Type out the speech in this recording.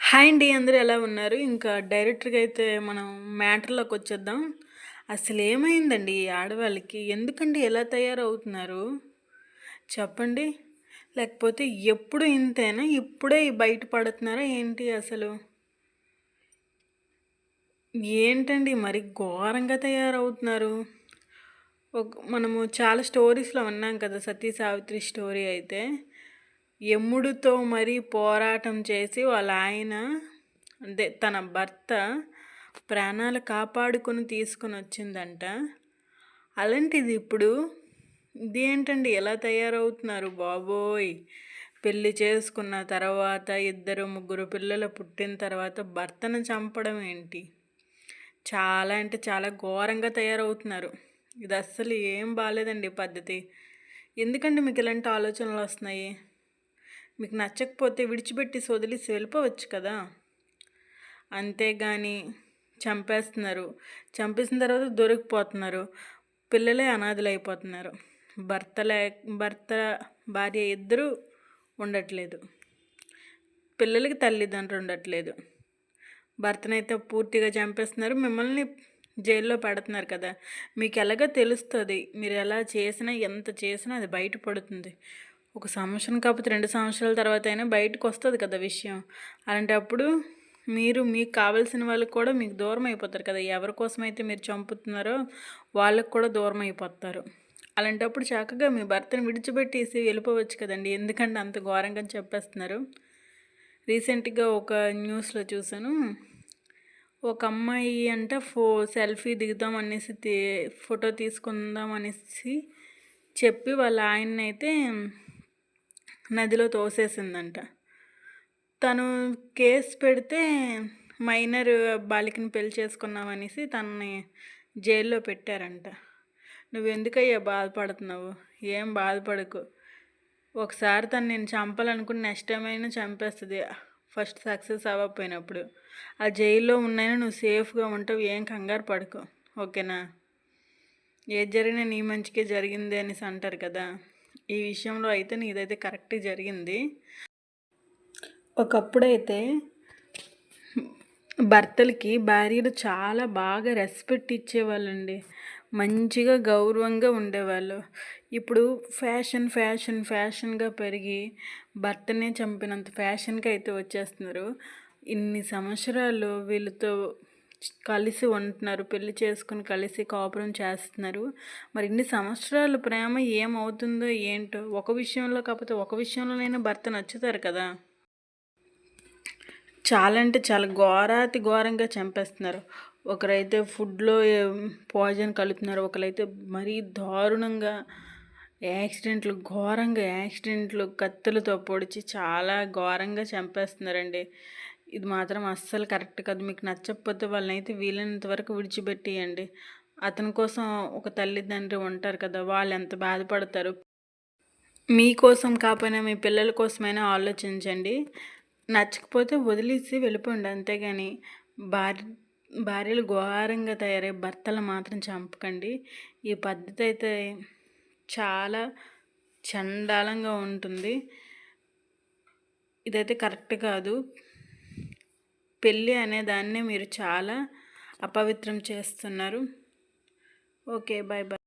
Hi అండి. అందరూ ఎలా ఉన్నారు? ఇంకా డైరెక్ట్‌గా అయితే మనం మ్యాటర్‌లోకి వచ్చేద్దాం. అసలేమైందండి ఈ ఆడవాళ్ళకి? ఎందుకండి ఇలా తయారవుతున్నారు? చెప్పండి. లేకపోతే ఎప్పుడు ఇంతేనా? ఇప్పుడే బయట పడుతున్నారా ఏంటి అసలు? ఏంటండి మరి ఘోరంగా తయారవుతున్నారు? మనము చాలా స్టోరీస్‌లో విన్నాం కదా! సతీ సావిత్రి స్టోరీ అయితే. యముడితో మరీ పోరాటం చేసి వాళ్ళ ఆయన అదే తన భర్త ప్రాణాలు కాపాడుకొని తీసుకొని వచ్చిందంట. అలాంటిది ఇప్పుడు ఇదేంటండి ఎలా తయారవుతున్నారు బాబోయ్! పెళ్లి చేసుకున్న తర్వాత ఇద్దరు ముగ్గురు పిల్లలు పుట్టిన తర్వాత భర్తను చంపడం ఏంటి? చాలా అంటే చాలా ఘోరంగా తయారవుతున్నారు. ఇది అస్సలు ఏం బాలేదండి పద్ధతి. ఎందుకండి మీకు ఇలాంటి ఆలోచనలు వస్తున్నాయి? మీకు నచ్చకపోతే విడిచిపెట్టేసి వదిలేసి వెళ్ళిపోవచ్చు కదా! అంతేగాని చంపేస్తున్నారు. చంపేసిన తర్వాత దొరికిపోతున్నారు. పిల్లలే అనాథలైపోతున్నారు. భర్త, భార్య ఇద్దరూ ఉండట్లేదు. పిల్లలకి తల్లిదండ్రులు ఉండట్లేదు. భర్తనైతే పూర్తిగా చంపేస్తున్నారు. మిమ్మల్ని జైల్లో పెడుతున్నారు కదా! మీకు ఎలాగో తెలుస్తుంది. మీరు ఎలా చేసినా ఎంత చేసినా అది బయటపడుతుంది. ఒక సంవత్సరం కాకపోతే 2 సంవత్సరాల తర్వాత అయినా బయటకు వస్తుంది కదా విషయం. అలాంటప్పుడు మీకు కావాల్సిన వాళ్ళకి కూడా మీకు దూరం అయిపోతారు కదా! ఎవరి కోసమైతే మీరు చంపుతున్నారో వాళ్ళకి కూడా దూరం అయిపోతారు. అలాంటప్పుడు చక్కగా మీ భర్తను విడిచిపెట్టేసి వెళ్ళిపోవచ్చు కదండి. ఎందుకంటే అంత ఘోరంగా చెప్పేస్తున్నారు. రీసెంట్గా ఒక న్యూస్లో చూసాను. ఒక అమ్మాయి అంట సెల్ఫీ దిగుదాం అనేసి ఫోటో తీసుకుందాం అనేసి చెప్పి వాళ్ళ ఆయన్నైతే నదిలో తోసేసిందంట. తను కేసు పెడితే మైనర్ బాలికని పెళ్లి చేసుకున్నామనేసి తనని జైల్లో పెట్టారంట. నువ్వెందుకయ్యా బాధపడుతున్నావు? ఏం బాధపడకు. ఒకసారి తను నేను చంపాలనుకుని నెక్స్ట్ టైం అయినా చంపేస్తుంది, ఫస్ట్ సక్సెస్ అవ్వకపోయినప్పుడు. ఆ జైల్లో ఉన్నైనా నువ్వు సేఫ్గా ఉంటావు, ఏం కంగారు పడకు, ఓకేనా? ఏది జరిగినా నీ మంచికే జరిగింది అనేసి అంటారు కదా. ఈ విషయంలో అయితే నీదైతే కరెక్ట్గా జరిగింది. ఒకప్పుడైతే భర్తలకి భార్యలు చాలా బాగా రెస్పెక్ట్ ఇచ్చేవాళ్ళండి. మంచిగా గౌరవంగా ఉండేవాళ్ళు. ఇప్పుడు ఫ్యాషన్గా పెరిగి భర్తనే చంపినంత ఫ్యాషన్గా అయితే వచ్చేస్తున్నారు. ఇన్ని సంవత్సరాలు వీళ్ళతో కలిసి ఉంటున్నారు, పెళ్లి చేసుకుని కలిసి కాపురం చేస్తున్నారు. మరి ఇన్ని సంవత్సరాలు ప్రేమ ఏమవుతుందో ఏంటో. ఒక విషయంలో కాకపోతే ఒక విషయంలోనైనా భర్త నచ్చుతారు కదా. చాలా అంటే చాలా ఘోరంగా చంపేస్తున్నారు. ఒకరైతే ఫుడ్లో పాయిజన్ కలుపుతున్నారు. ఒకరైతే మరీ దారుణంగా యాక్సిడెంట్లు కత్తులతో పొడిచి చాలా ఘోరంగా చంపేస్తున్నారండి. ఇది మాత్రం అస్సలు కరెక్ట్ కాదు. మీకు నచ్చకపోతే వాళ్ళనైతే వీలైనంత వరకు విడిచిపెట్టేయండి. అతని కోసం ఒక తల్లిదండ్రి ఉంటారు కదా, వాళ్ళు ఎంత బాధపడతారు. మీకోసం కాకపోయినా మీ పిల్లల కోసమైనా ఆలోచించండి. నచ్చకపోతే వదిలేసి వెళ్ళిపోండి, అంతేగాని భార్యలు ఘోరంగా తయారై భర్తలు మాత్రం చంపకండి. ఈ పద్ధతి అయితే చాలా చండాలంగా ఉంటుంది. ఇదైతే కరెక్ట్ కాదు. పెళ్ళి అనే దాన్ని మీరు చాలా అపవిత్రం చేస్తున్నారు. Okay, bye bye.